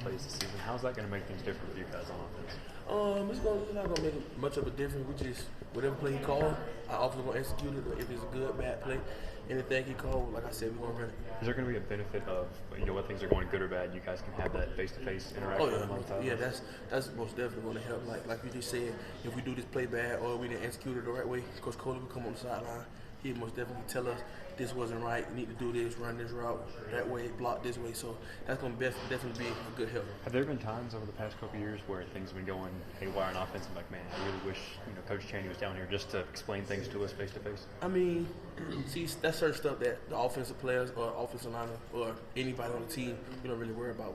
plays this season. How's that going to make things different for you guys on offense? It's not gonna make much of a difference. We just whatever play he called, our offense gonna execute it. If it's a good, bad play, anything he called, like I said, we're gonna run it. Is there going to be a benefit of when things are going good or bad, you guys can have that face-to-face interaction? Yeah, that's most definitely going to help. Like you just said, if we do this play bad or we didn't execute it the right way, Coach Coley will come on the sideline. He most definitely tell us this wasn't right. You need to do this, run this route that way, block this way. So that's going to definitely be a good help. Have there been times over the past couple of years where things have been going haywire on offense and like, man, I really wish Coach Chaney was down here just to explain things to us face to face? I mean, see, that's certain stuff that the offensive players or offensive line or anybody on the team, we don't really worry about.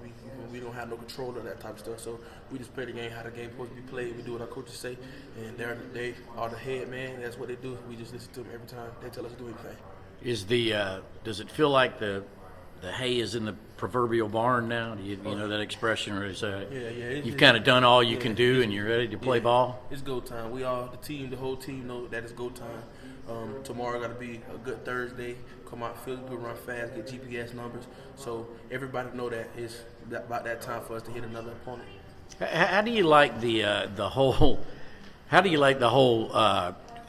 We don't have no control of that type of stuff. So we just play the game how the game supposed to be played. We do what our coaches say, and they are the head man. That's what they do. We just listen to them every time they tell us to do anything. Does it feel like the hay is in the proverbial barn now? Do you know that expression, or is you've kind of done all you can do and you're ready to play ball? It's go time. We all the whole team know that it's go time. Tomorrow got to be a good Thursday. Come out, feel good, run fast, get GPS numbers. So everybody know that it's about that time for us to hit another opponent. How do you like the whole? How do you like the whole?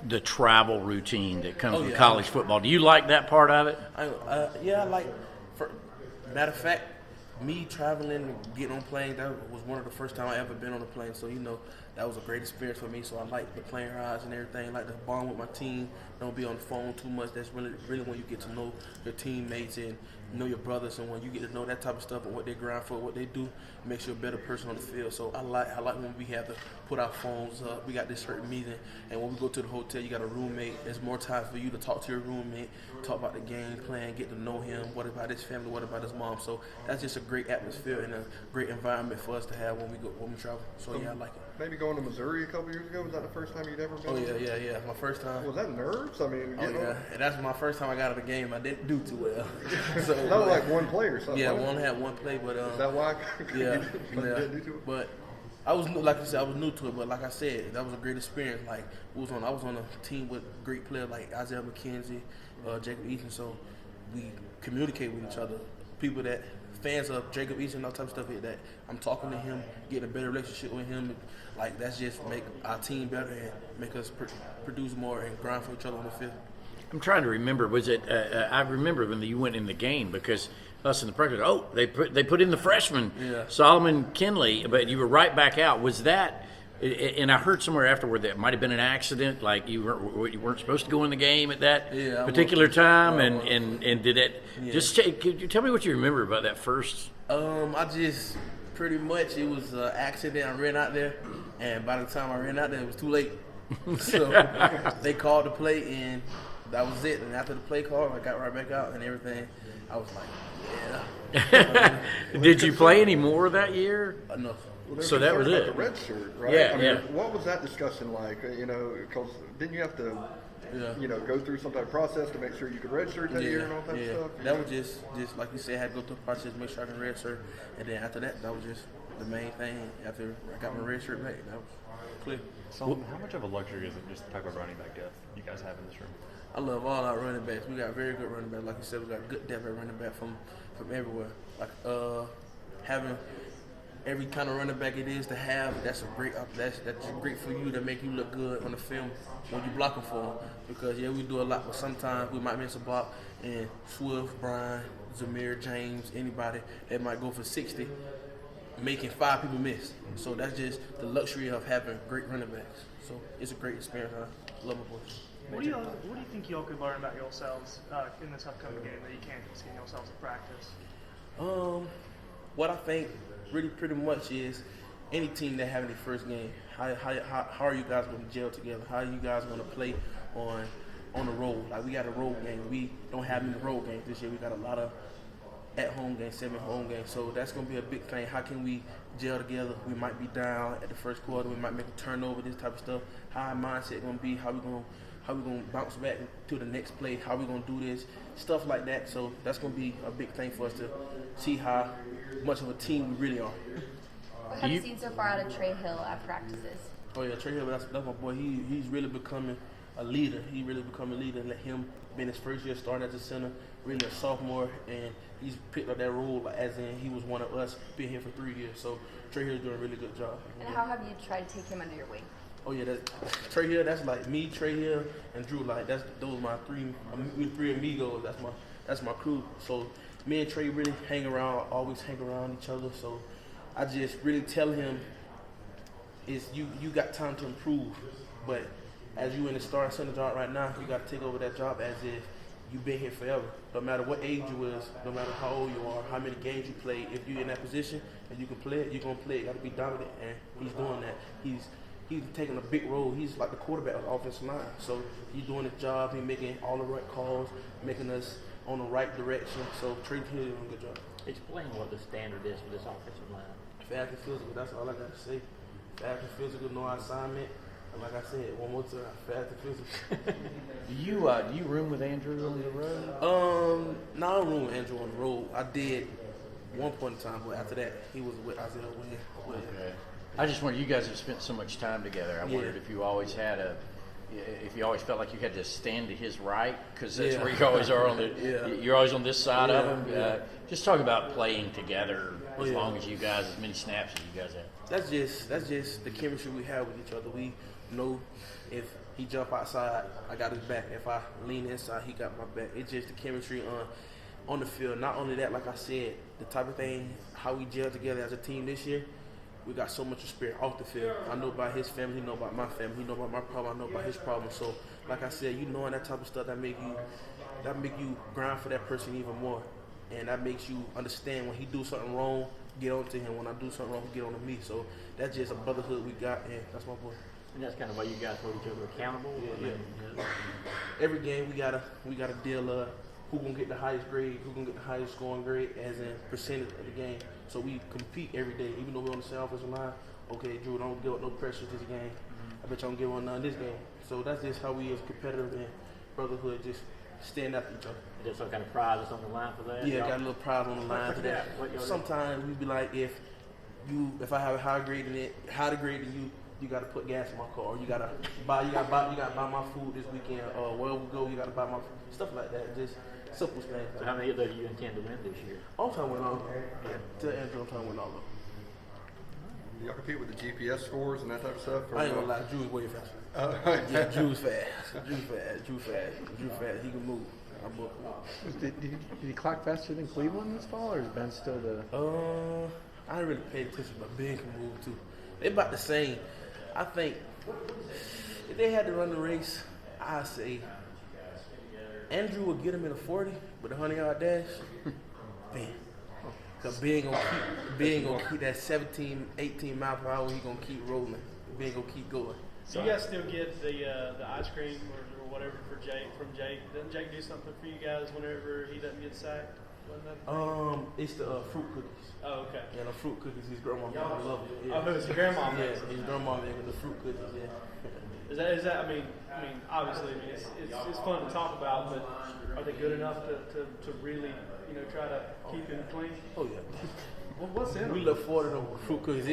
The travel routine that comes with college football. Do you like that part of it? I like. Matter of fact, me traveling and getting on planes, that was one of the first time I ever been on a plane. So that was a great experience for me. So I like the plane rides and everything. I like to bond with my team. Don't be on the phone too much. That's really when you get to know your teammates and know your brothers. And when you get to know that type of stuff and what they grind for, what they do, it makes you a better person on the field. So I like when we have to put our phones up. We got this certain meeting, and when we go to the hotel, you got a roommate. There's more time for you to talk to your roommate, talk about the game plan, get to know him. What about his family? What about his mom? So that's just a great atmosphere and a great environment for us to have when we travel. So I like it. Maybe going to Missouri a couple years ago, was that the first time you'd ever been? Oh yeah. My first time. Was that nerves? I mean, and that's my first time I got out of the game. I didn't do too well. So that was like one play or something. Yeah, one had one play, but is that why? Yeah. But I was like I said, I was new to it. But like I said, that was a great experience. Like I was on a team with great players like Isaiah McKenzie, Jacob Eason. So we communicate with each other. People that fans of Jacob Eason, all type of stuff like that. I'm talking to him, getting a better relationship with him. Like that's just make our team better and make us produce more and grind for each other on the field. I'm trying to remember. Was it? I remember when you went in the game because us in the practice. Oh, they put in the freshman, Solomon Kindley, but you were right back out. Was that? And I heard somewhere afterward that it might have been an accident, like you weren't supposed to go in the game at that particular time, and did it? Yeah. Just could you tell me what you remember about that first? I just pretty much it was an accident. I ran out there, and by the time I ran out there, it was too late. So they called the play, and that was it. And after the play call, I got right back out and everything. I was like, yeah. Did you play any more that year? No. Well, so that was it. The red shirt, right? Yeah, What was that discussion like? Because didn't you have to, go through some type of process to make sure you could redshirt that year and all that stuff? That was just like you said, I had to go through the process, make sure I can redshirt, and then after that was just the main thing. After I got my red shirt back, that was clear. So, how much of a luxury is it just the type of running back depth you guys have in this room? I love all our running backs. We got very good running backs. Like you said, we got good depth at running back from everywhere. Like having every kind of running back it is to have, that's great for you to make you look good on the film when you blocking for them. Because we do a lot, but sometimes we might miss a block, and Swift, Brian, Zamir, James, anybody that might go for 60, making 5 people miss. So that's just the luxury of having great running backs. So it's a great experience. I love my boys. What do you think y'all could learn about yourselves in this upcoming game that you can't see in yourselves in practice? What I think really pretty much is any team that having their first game, how are you guys going to gel together? How are you guys going to play on the road? Like we got a road game. We don't have any road games this year. We got a lot of at-home games, 7 home games. So that's going to be a big thing. How can we gel together? We might be down at the first quarter. We might make a turnover, this type of stuff. How our mindset going to be? How we going to bounce back to the next play? How we going to do this? Stuff like that. So that's going to be a big thing for us to see how much of a team we really are. What have you seen so far out of Trey Hill at practices? Oh yeah, Trey Hill, that's my boy. He's really becoming a leader. He really become a leader, and let him been his first year starting as a center, really a sophomore, and he's picked up that role as in he was one of us, been here for 3 years. So Trey Hill's doing a really good job. And how have you tried to take him under your wing? Oh yeah, Trey Hill. That's like me, Trey Hill, and Drew. Like those my three amigos. That's my crew. So me and Trey really hang around, always hang around each other. So I just really tell him, is you got time to improve, but as you in the starting center job right now, you got to take over that job as if you've been here forever. No matter what age you is, no matter how old you are, how many games you play, if you're in that position and you can play it, you're gonna play it. You got to be dominant, and he's doing that. He's taking a big role. He's like the quarterback of the offensive line. So he's doing his job. He's making all the right calls, making us on the right direction. So Trey Hill doing a good job. Explain what the standard is for this offensive line. Fast and physical. That's all I got to say. Fast and physical, no assignment. And like I said, one more time, fast and physical. Do you room with Andrew on the road? No, I don't room with Andrew on the road. I did one point in time, but after that, he was with Isaiah Wynn. Okay. I just wondered, you guys have spent so much time together. I wondered if you always felt like you had to stand to his right, because that's where you always are you're always on this side of him. Just talk about playing together as long as you guys, as many snaps as you guys have. That's just the chemistry we have with each other. We know if he jump outside, I got his back. If I lean inside, he got my back. It's just the chemistry on the field. Not only that, like I said, the type of thing, how we gel together as a team this year. We got so much experience off the field. I know about his family, he know about my family, he know about my problem, I know about his problem. So, like I said, you knowing that type of stuff, that make you grind for that person even more, and that makes you understand when he do something wrong, get on to him. When I do something wrong, get on to me. So that's just a brotherhood we got, and that's my boy. And that's kind of why you guys hold each other accountable. Every game we gotta deal who gonna get the highest grade, who gonna get the highest scoring grade, as in percentage of the game. So we compete every day, even though we're on the same offensive line. Okay, Drew, don't give up no pressure this game. I bet you don't give up none this game. So that's just how we as competitive and brotherhood just stand after each other. There's some kind of prize that's on the line for that? Yeah, got a little pride on the line for that. Sometimes we be like, if I have a higher grade than you, you got to put gas in my car. Or you got to buy my food this weekend. Wherever we go, you got to buy my food. Stuff like that. Just simple things. So how many of those do you intend to win this year? I'm trying to win all of them. Tell Andrew I'm trying to win all of them. Do y'all compete with the GPS scores and that type of stuff? I ain't gonna lie, Drew's way faster. Yeah, Drew's fast. Drew fast. He can move. Did he clock faster than Cleveland this fall, or is Ben still the? I didn't really pay attention, but Ben can move too. They're about the same. I think if they had to run the race, I'd say Andrew would get him in a 40 with a 100-yard dash. Ben. Because Ben gonna keep that 17, 18 mile per hour. He gonna keep rolling. Ben gonna keep going. Do you guys still get the ice cream or whatever from Jake? Doesn't Jake do something for you guys whenever he doesn't get sacked? It's the fruit cookies. Oh, okay. Yeah, the fruit cookies. His grandma made. I love it. Yeah. Oh, his grandma made. Yeah, his grandma made the fruit cookies. Yeah. Is that? I mean, obviously, it's fun to talk about, but are they good enough to really, try to keep him clean? Oh yeah. Well, what's in them? We look forward to the fruit cookies.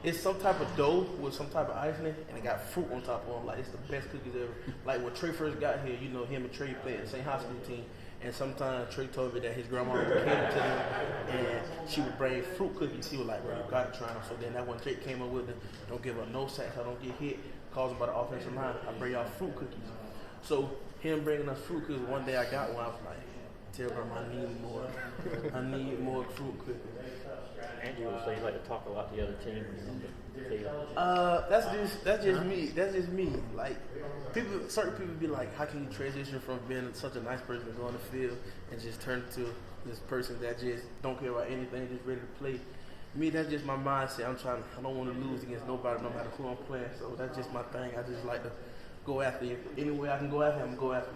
It's some type of dough with some type of icing, and it got fruit on top of them. Like, it's the best cookies ever. Like, when Trey first got here, him and Trey played in the same high school team. And sometimes Trey told me that his grandma came to him, and she would bring fruit cookies. He was like, bro, you got to try them. So then that when Jake came up with it, don't give up no sacks, I don't get hit, caused by the offensive line, I bring y'all fruit cookies. So him bringing us fruit cookies, one day I got one, I was like, tell grandma I need more. I need more fruit cookies. Andrew will say you like to talk a lot to the other team when you're on the field. That's just me. That's just me. Like, certain people be like, how can you transition from being such a nice person to go on the field and just turn to this person that just don't care about anything, just ready to play? Me, that's just my mindset. I don't want to lose against nobody, no matter who I'm playing. So that's just my thing. I just like to go after it. Any way I can go after it, I'm going to go after it.